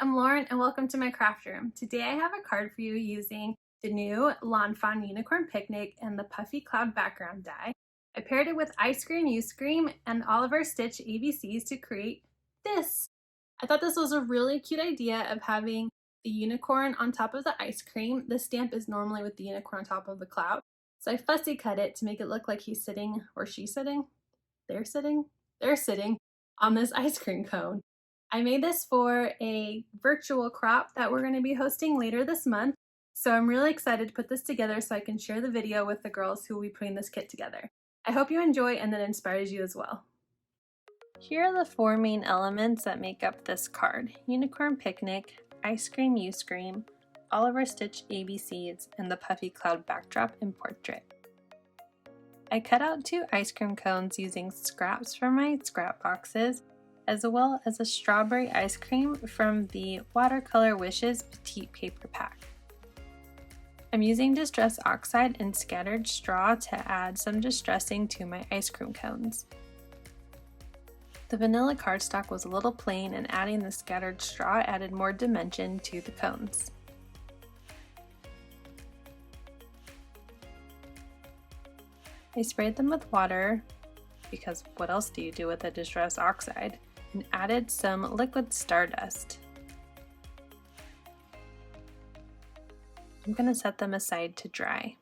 I'm Lauren and welcome to my craft room. Today I have a card for you using the new Fawn Unicorn Picnic and the Puffy Cloud Background die. I paired it with Ice Cream, You Scream, and Oliver Stitch ABCs to create this. I thought this was a really cute idea of having the unicorn on top of the ice cream. The stamp is normally with the unicorn on top of the cloud. So I fussy cut it to make it look like he's sitting, or she's sitting, they're sitting on this ice cream cone. I made this for a virtual crop that we're going to be hosting later this month, so I'm really excited to put this together so I can share the video with the girls who will be putting this kit together. I hope you enjoy and that it inspires you as well. Here are the four main elements that make up this card: Unicorn Picnic, Ice Cream You Scream, Oliver Stitch ABCs, and the Puffy Cloud Backdrop in Portrait. I cut out 2 ice cream cones using scraps from my scrap boxes, as well as a strawberry ice cream from the Watercolor Wishes Petite paper pack. I'm using distress oxide and scattered straw to add some distressing to my ice cream cones. The vanilla cardstock was a little plain, and adding the scattered straw added more dimension to the cones. I sprayed them with water, because what else do you do with a distress oxide, and added some liquid Stardust. I'm going to set them aside to dry.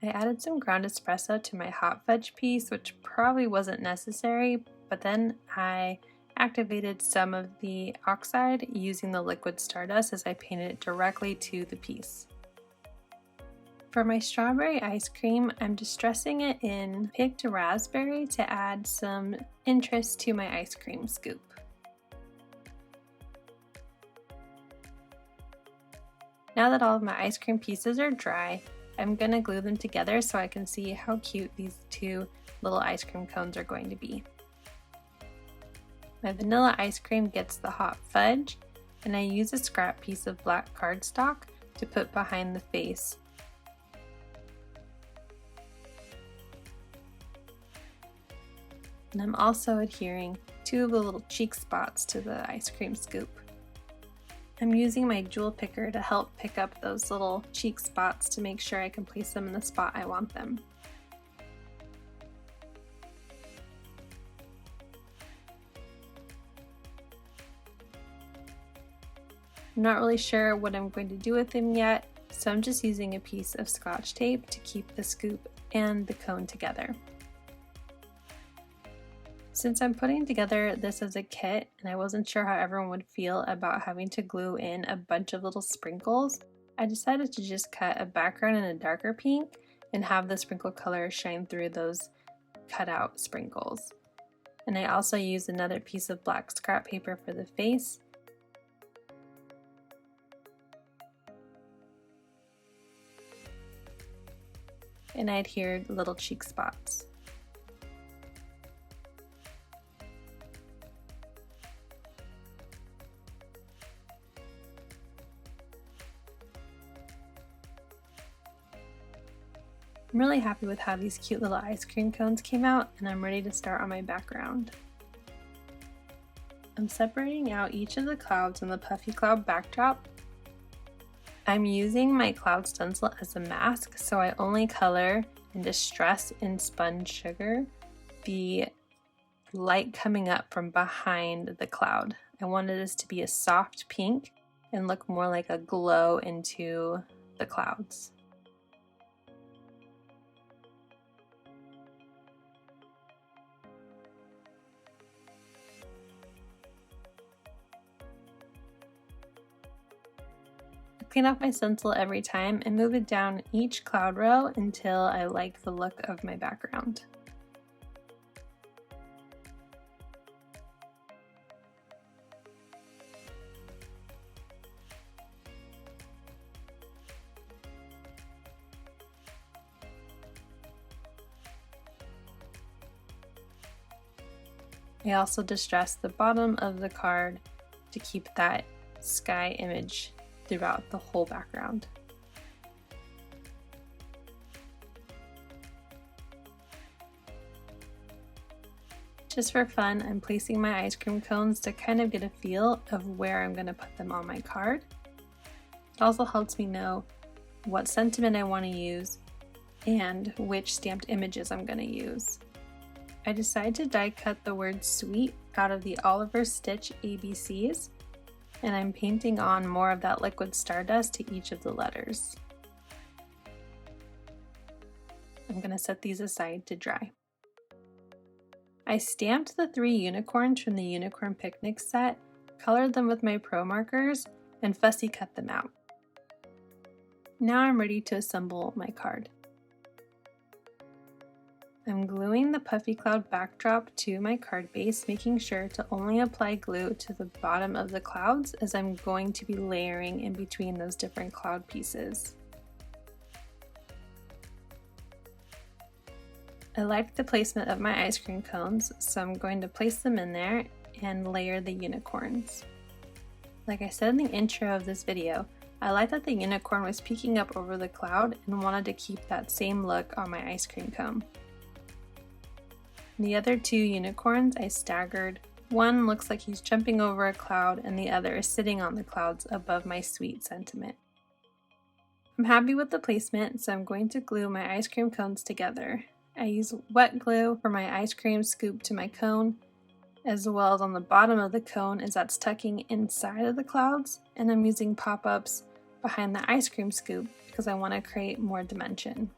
I added some ground espresso to my hot fudge piece, which probably wasn't necessary, but then I activated some of the oxide using the liquid Stardust as I painted it directly to the piece. For my strawberry ice cream, I'm distressing it in picked raspberry to add some interest to my ice cream scoop. Now that all of my ice cream pieces are dry, I'm going to glue them together so I can see how cute these 2 little ice cream cones are going to be. My vanilla ice cream gets the hot fudge, and I use a scrap piece of black cardstock to put behind the face. And I'm also adhering 2 of the little cheek spots to the ice cream scoop. I'm using my jewel picker to help pick up those little cheek spots to make sure I can place them in the spot I want them. I'm not really sure what I'm going to do with them yet, so I'm just using a piece of Scotch tape to keep the scoop and the cone together. Since I'm putting together this as a kit and I wasn't sure how everyone would feel about having to glue in a bunch of little sprinkles, I decided to just cut a background in a darker pink and have the sprinkle color shine through those cut out sprinkles. And I also used another piece of black scrap paper for the face. And I adhered little cheek spots. I'm really happy with how these cute little ice cream cones came out, and I'm ready to start on my background. I'm separating out each of the clouds on the Puffy Cloud Backdrop. I'm using my cloud stencil as a mask, so I only color and distress in Spun sugar the light coming up from behind the cloud. I wanted this to be a soft pink and look more like a glow into the clouds. Clean off my stencil every time and move it down each cloud row until I like the look of my background. I also distressed the bottom of the card to keep that sky image throughout the whole background. Just for fun, I'm placing my ice cream cones to kind of get a feel of where I'm going to put them on my card. It also helps me know what sentiment I want to use and which stamped images I'm going to use. I decided to die cut the word sweet out of the Oliver Stitch ABCs, and I'm painting on more of that liquid Stardust to each of the letters. I'm going to set these aside to dry. I stamped the 3 unicorns from the Unicorn Picnic set, colored them with my Pro markers, and fussy cut them out. Now I'm ready to assemble my card. I'm gluing the Puffy Cloud Backdrop to my card base, making sure to only apply glue to the bottom of the clouds as I'm going to be layering in between those different cloud pieces. I like the placement of my ice cream cones, so I'm going to place them in there and layer the unicorns. Like I said in the intro of this video, I like that the unicorn was peeking up over the cloud and wanted to keep that same look on my ice cream cone. The other 2 unicorns I staggered. One looks like he's jumping over a cloud and the other is sitting on the clouds above my sweet sentiment. I'm happy with the placement, so I'm going to glue my ice cream cones together. I use wet glue for my ice cream scoop to my cone, as well as on the bottom of the cone as that's tucking inside of the clouds, and I'm using pop-ups behind the ice cream scoop because I want to create more dimension.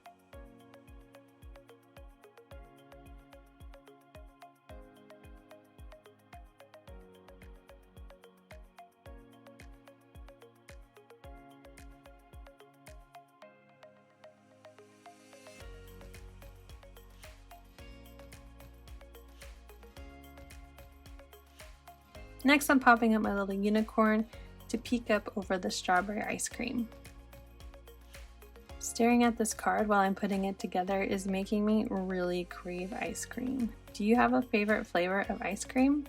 Next, I'm popping up my little unicorn to peek up over the strawberry ice cream. Staring at this card while I'm putting it together is making me really crave ice cream. Do you have a favorite flavor of ice cream?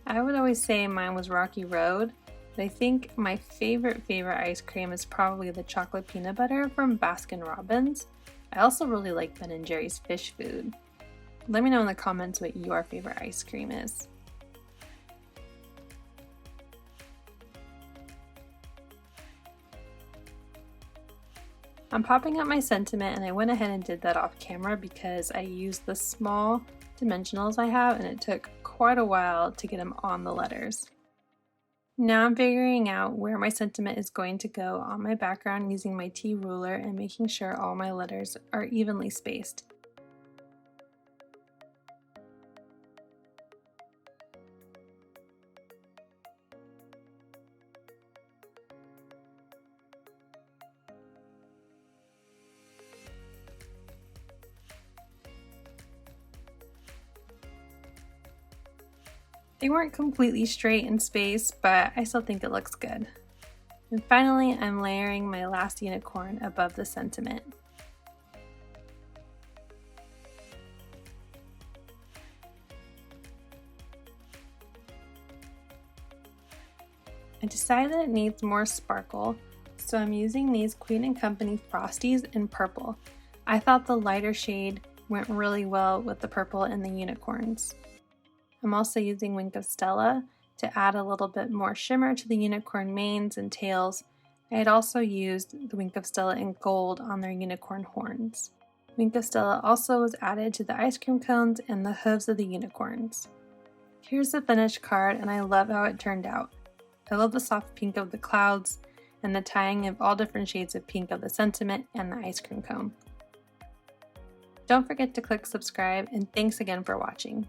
I would always say mine was Rocky Road, but I think my favorite ice cream is probably the chocolate peanut butter from Baskin Robbins. I also really like Ben & Jerry's fish food. Let me know in the comments what your favorite ice cream is. I'm popping up my sentiment, and I went ahead and did that off camera because I used the small dimensionals I have and it took quite a while to get them on the letters. Now I'm figuring out where my sentiment is going to go on my background using my T ruler and making sure all my letters are evenly spaced. They weren't completely straight in space, but I still think it looks good. And finally, I'm layering my last unicorn above the sentiment. I decided it needs more sparkle, so I'm using these Queen & Company Frosties in purple. I thought the lighter shade went really well with the purple and the unicorns. I'm also using Wink of Stella to add a little bit more shimmer to the unicorn manes and tails. I had also used the Wink of Stella in gold on their unicorn horns. Wink of Stella also was added to the ice cream cones and the hooves of the unicorns. Here's the finished card, and I love how it turned out. I love the soft pink of the clouds and the tying of all different shades of pink of the sentiment and the ice cream cone. Don't forget to click subscribe, and thanks again for watching.